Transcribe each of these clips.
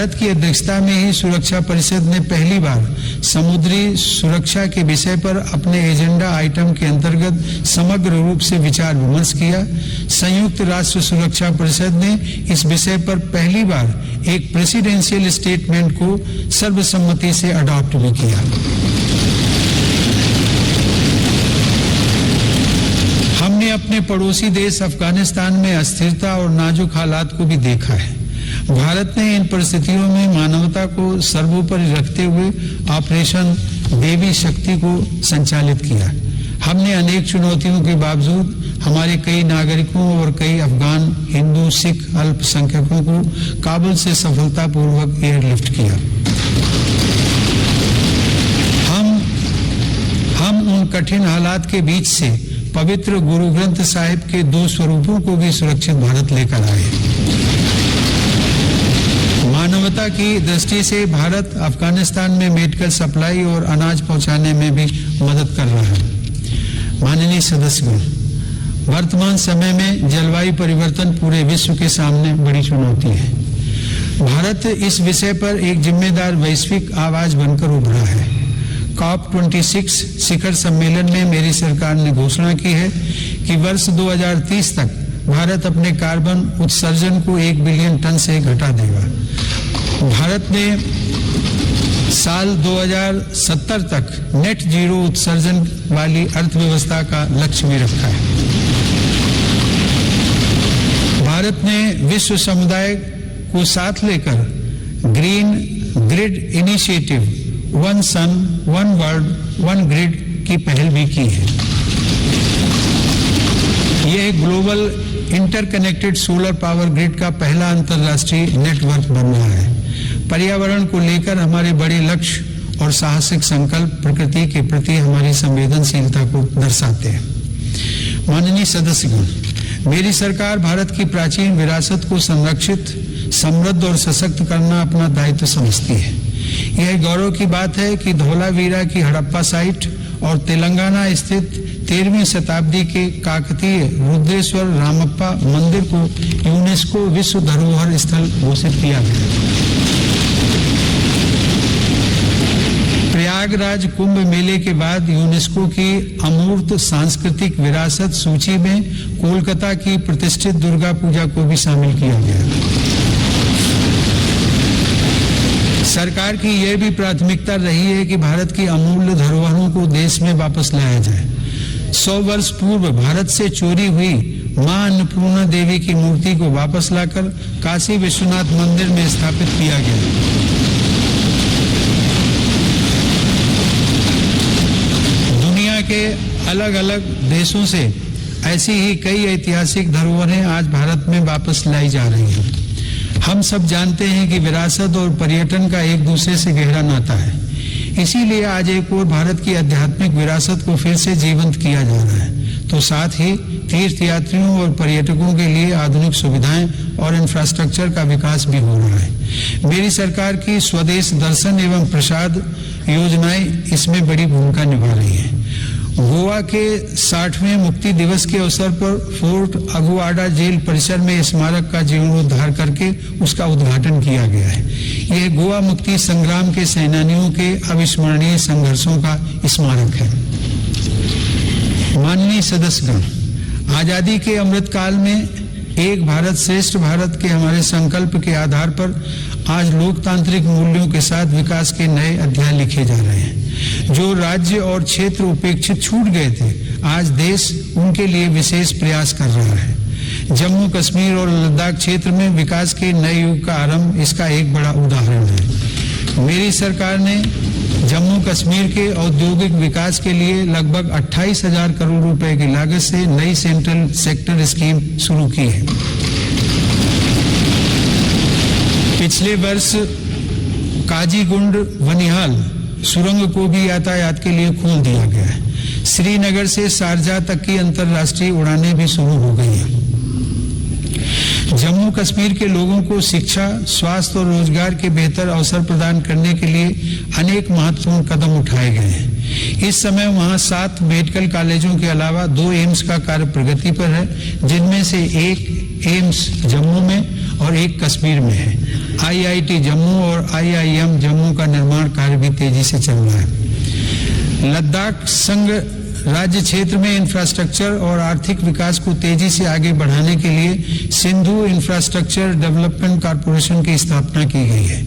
भारत की अध्यक्षता में ही सुरक्षा परिषद ने पहली बार समुद्री सुरक्षा के विषय पर अपने एजेंडा आइटम के अंतर्गत समग्र रूप से विचार विमर्श किया। संयुक्त राष्ट्र सुरक्षा परिषद ने इस विषय पर पहली बार एक प्रेसिडेंशियल स्टेटमेंट को सर्वसम्मति से अडॉप्ट भी किया। हमने अपने पड़ोसी देश अफगानिस्तान में अस्थिरता और नाजुक हालात को भी देखा है। भारत ने इन परिस्थितियों में मानवता को सर्वोपरि रखते हुए ऑपरेशन देवी शक्ति को संचालित किया। हमने अनेक चुनौतियों के बावजूद हमारे कई नागरिकों और कई अफगान हिंदू सिख अल्पसंख्यकों को काबुल से सफलतापूर्वक एयरलिफ्ट किया। हम उन कठिन हालात के बीच से पवित्र गुरु ग्रंथ साहिब के 2 स्वरूपों को भी सुरक्षित भारत लेकर आए। मानवता की दृष्टि से भारत अफगानिस्तान में मेडिकल सप्लाई और अनाज पहुंचाने में भी मदद कर रहा है। माननीय सदस्यगण, वर्तमान समय में जलवायु परिवर्तन पूरे विश्व के सामने बड़ी चुनौती है। भारत इस विषय पर एक जिम्मेदार वैश्विक आवाज बनकर उभरा है। COP26 शिखर सम्मेलन में मेरी सरकार ने घोषणा की है कि वर्ष 2030 तक भारत अपने कार्बन उत्सर्जन को 1 बिलियन टन से घटा देगा। भारत ने साल 2070 तक नेट जीरो उत्सर्जन वाली अर्थव्यवस्था का लक्ष्य भी रखा है। भारत ने विश्व समुदाय को साथ लेकर green grid initiative one sun one world one grid की पहल भी की है। यह global interconnected solar power grid का पहला अंतर्राष्ट्रीय नेटवर्क बन रहा है। पर्यावरण को लेकर हमारे बड़े लक्ष्य और साहसिक संकल्प प्रकृति के प्रति हमारी संवेदनशीलता को दर्शाते हैं। माननीय सदस्यगण, मेरी सरकार भारत की प्राचीन विरासत को संरक्षित, समृद्ध और सशक्त करना अपना दायित्व समझती है। यह गौरव की बात है कि धौलावीरा की हड़प्पा साइट और तेलंगाना स्थित 13वीं शताब्दी के काकतीय रुद्रेश्वर रामप्पा मंदिर को यूनेस्को विश्व धरोहर स्थल घोषित किया गया। प्रयागराज कुंभ मेले के बाद यूनेस्को की अमूर्त सांस्कृतिक विरासत सूची में कोलकाता की प्रतिष्ठित दुर्गा पूजा को भी शामिल किया गया। सरकार की यह भी प्राथमिकता रही है कि भारत की अमूल्य धरोहरों को देश में वापस लाया जाए। 100 वर्ष पूर्व भारत से चोरी हुई मां अन्नपूर्णा देवी की मूर्ति को वापस लाकर काशी विश्वनाथ मंदिर में स्थापित किया गया। दुनिया के अलग अलग देशों से ऐसी ही कई ऐतिहासिक धरोहरें आज भारत में वापस लाई जा रही हैं। हम सब जानते हैं कि विरासत और पर्यटन का एक दूसरे से गहरा नाता है। इसीलिए आज एक और भारत की आध्यात्मिक विरासत को फिर से जीवंत किया जा रहा है, तो साथ ही तीर्थयात्रियों और पर्यटकों के लिए आधुनिक सुविधाएं और इंफ्रास्ट्रक्चर का विकास भी हो रहा है। मेरी सरकार की स्वदेश दर्शन एवं प्रसाद योजनाएं इसमें बड़ी भूमिका निभा रही हैं। गोवा के 60वें मुक्ति दिवस के अवसर पर फोर्ट अगुआडा जेल परिसर में स्मारक का जीर्णोद्धार करके उसका उद्घाटन किया गया है। यह गोवा मुक्ति संग्राम के सेनानियों के अविस्मरणीय संघर्षों का स्मारक है। माननीय सदस्यगण, आजादी के अमृत काल में एक भारत श्रेष्ठ भारत के हमारे संकल्प के आधार पर आज लोकतांत्रिक मूल्यों के साथ विकास के नए अध्याय लिखे जा रहे हैं। जो राज्य और क्षेत्र उपेक्षित छूट गए थे, आज देश उनके लिए विशेष प्रयास कर रहा है। जम्मू कश्मीर और लद्दाख क्षेत्र में विकास के नए युग का आरंभ इसका एक बड़ा उदाहरण है। मेरी सरकार ने जम्मू कश्मीर के औद्योगिक विकास के लिए लगभग 28,000 करोड़ रुपए की लागत से नई सेंट्रल सेक्टर स्कीम शुरू की है। पिछले वर्ष काजीगुंड वनिहाल सुरंग को भी यातायात के लिए खोल दिया गया है। श्रीनगर से शारजाह तक की अंतर्राष्ट्रीय उड़ानें भी शुरू हो गई हैं। जम्मू कश्मीर के लोगों को शिक्षा, स्वास्थ्य और रोजगार के बेहतर अवसर प्रदान करने के लिए अनेक महत्वपूर्ण कदम उठाए गए हैं। इस समय वहां 7 मेडिकल कॉलेजों के अलावा 2 एम्स का कार्य प्रगति पर है, जिनमें से एक एम्स जम्मू में और एक कश्मीर में है। IIT जम्मू और IIM जम्मू का निर्माण कार्य भी तेजी से चल रहा है। लद्दाख संघ राज्य क्षेत्र में इंफ्रास्ट्रक्चर और आर्थिक विकास को तेजी से आगे बढ़ाने के लिए सिंधु इंफ्रास्ट्रक्चर डेवलपमेंट कॉरपोरेशन की स्थापना की गई है।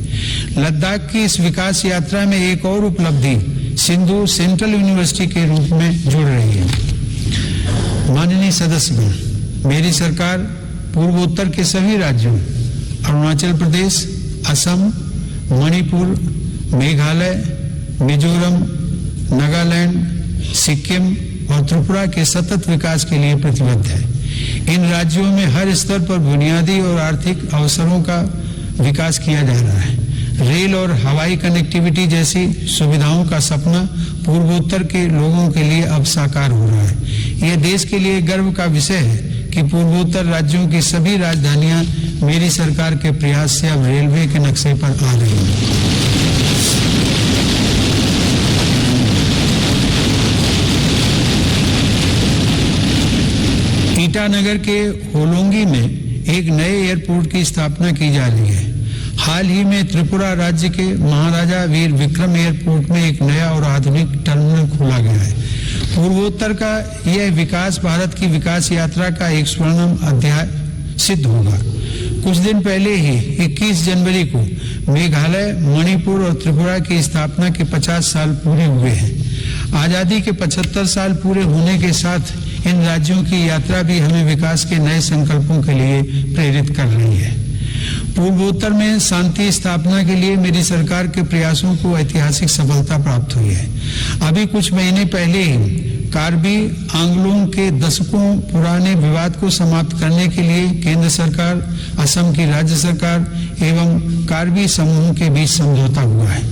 लद्दाख की इस विकास यात्रा में एक और उपलब्धि सिंधु सेंट्रल यूनिवर्सिटी के रूप में जुड़ रही है। माननीय सदस्यगण, मेरी सरकार पूर्वोत्तर के सभी राज्यों अरुणाचल प्रदेश, असम, मणिपुर, मेघालय, मिजोरम, नागालैंड, सिक्किम और त्रिपुरा के सतत विकास के लिए प्रतिबद्ध है। इन राज्यों में हर स्तर पर बुनियादी और आर्थिक अवसरों का विकास किया जा रहा है। रेल और हवाई कनेक्टिविटी जैसी सुविधाओं का सपना पूर्वोत्तर के लोगों के लिए अब साकार हो रहा है। यह देश के लिए गर्व का विषय है कि पूर्वोत्तर राज्यों की सभी राजधानियां मेरी सरकार के प्रयास से अब रेलवे के नक्शे पर आ रही हैं। ईटानगर के होलोंगी में एक नए एयरपोर्ट की स्थापना की जा रही है। हाल ही में त्रिपुरा राज्य के महाराजा वीर विक्रम एयरपोर्ट में एक नया और आधुनिक टर्मिनल खोला गया है। पूर्वोत्तर का यह विकास भारत की विकास यात्रा का एक स्वर्णिम अध्याय सिद्ध होगा। कुछ दिन पहले ही 21 जनवरी को मेघालय, मणिपुर और त्रिपुरा की स्थापना के 50 साल पूरे हुए हैं। आजादी के 75 साल पूरे होने के साथ इन राज्यों की यात्रा भी हमें विकास के नए संकल्पों के लिए प्रेरित कर रही है। पूर्वोत्तर में शांति स्थापना के लिए मेरी सरकार के प्रयासों को ऐतिहासिक सफलता प्राप्त हुई है। अभी कुछ महीने पहले ही कार्बी आंगलोंग के दशकों पुराने विवाद को समाप्त करने के लिए केंद्र सरकार, असम की राज्य सरकार एवं कार्बी समूह के बीच समझौता हुआ है।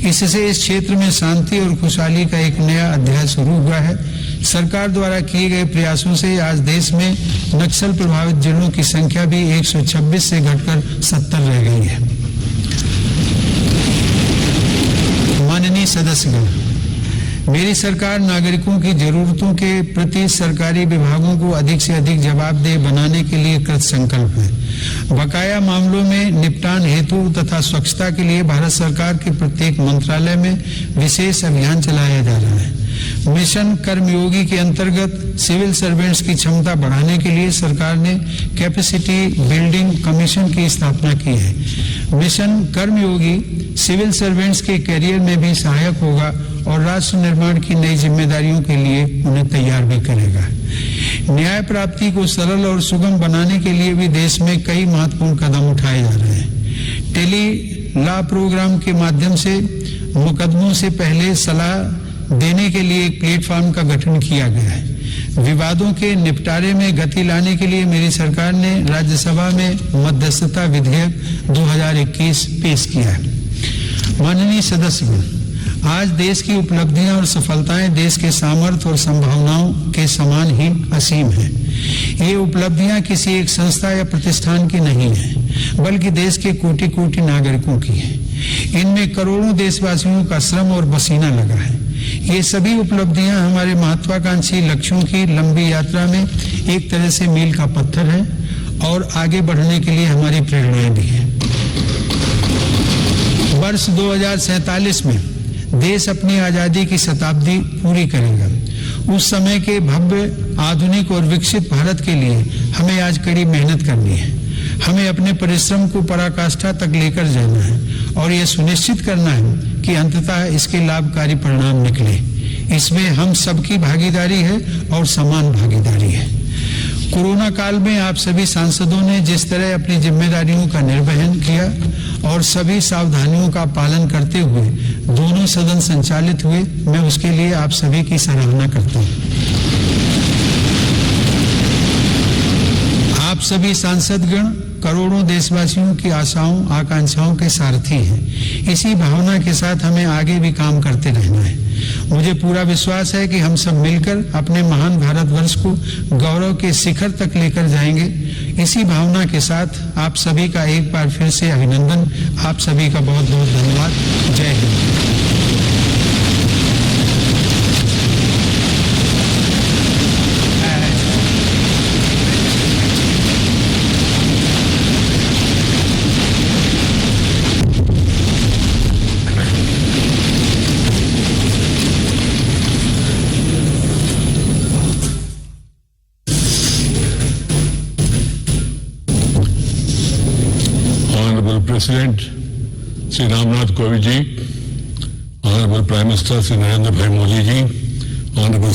इससे इस क्षेत्र में शांति और खुशहाली का एक नया अध्याय शुरू हुआ है। सरकार द्वारा किए गए प्रयासों से आज देश में नक्सल प्रभावित जिलों की संख्या भी 126 से घटकर 70 रह गई है। माननीय सदस्यगण, मेरी सरकार नागरिकों की जरूरतों के प्रति सरकारी विभागों को अधिक से अधिक जवाबदेह बनाने के लिए कृत संकल्प है। बकाया मामलों में निपटान हेतु तथा स्वच्छता के लिए भारत सरकार के प्रत्येक मंत्रालय में विशेष अभियान चलाया जा रहा है। मिशन कर्मयोगी के अंतर्गत सिविल सर्वेंट्स की क्षमता बढ़ाने के लिए सरकार ने कैपेसिटी बिल्डिंग कमीशन की स्थापना की है। मिशन कर्मयोगी सिविल सर्वेंट्स के करियर में भी सहायक होगा और राष्ट्र निर्माण की नई जिम्मेदारियों के लिए उन्हें तैयार भी करेगा। न्याय प्राप्ति को सरल और सुगम बनाने के लिए भी देश में कई महत्वपूर्ण कदम उठाए जा रहे हैं। टेली लॉ प्रोग्राम के माध्यम से मुकदमों से पहले सलाह देने के लिए एक प्लेटफॉर्म का गठन किया गया है। विवादों के निपटारे में गति लाने के लिए मेरी सरकार ने राज्यसभा में मध्यस्थता विधेयक 2021 पेश किया है। माननीय सदस्यगण, आज देश की उपलब्धियां और सफलताएं देश के सामर्थ्य और संभावनाओं के समान ही असीम हैं। ये उपलब्धियां किसी एक संस्था या प्रतिष्ठान की नहीं है, बल्कि देश के कोटि कोटि नागरिकों की है। इनमें करोड़ों देशवासियों का श्रम और पसीना लगा है। ये सभी उपलब्धियां हमारे महत्वाकांक्षी लक्ष्यों की लंबी यात्रा में एक तरह से मील का पत्थर है और आगे बढ़ने के लिए हमारी प्रेरणाएं भी है। वर्ष 2047 में देश अपनी आजादी की शताब्दी पूरी करेगा। उस समय के भव्य, आधुनिक और विकसित भारत के लिए हमें आज कड़ी मेहनत करनी है। हमें अपने परिश्रम को पराकाष्ठा तक लेकर जाना है और यह सुनिश्चित करना है कि अंततः इसके लाभकारी परिणाम निकले। इसमें हम सबकी भागीदारी है और समान भागीदारी है। कोरोना काल में आप सभी सांसदों ने जिस तरह अपनी जिम्मेदारियों का निर्वहन किया और सभी सावधानियों का पालन करते हुए दोनों सदन संचालित हुए, मैं उसके लिए आप सभी की सराहना करता हूं। आप सभी सांसदगण करोड़ों देशवासियों की आशाओं, आकांक्षाओं के सारथी हैं। इसी भावना के साथ हमें आगे भी काम करते रहना है। मुझे पूरा विश्वास है कि हम सब मिलकर अपने महान भारतवर्ष को गौरव के शिखर तक लेकर जाएंगे। इसी भावना के साथ आप सभी का एक बार फिर से अभिनंदन। आप सभी का बहुत बहुत धन्यवाद। जय Hind. President Sri Ramnath Kovind ji, Honorable Prime Minister Sri Narendra Bhai Modi ji, Honorable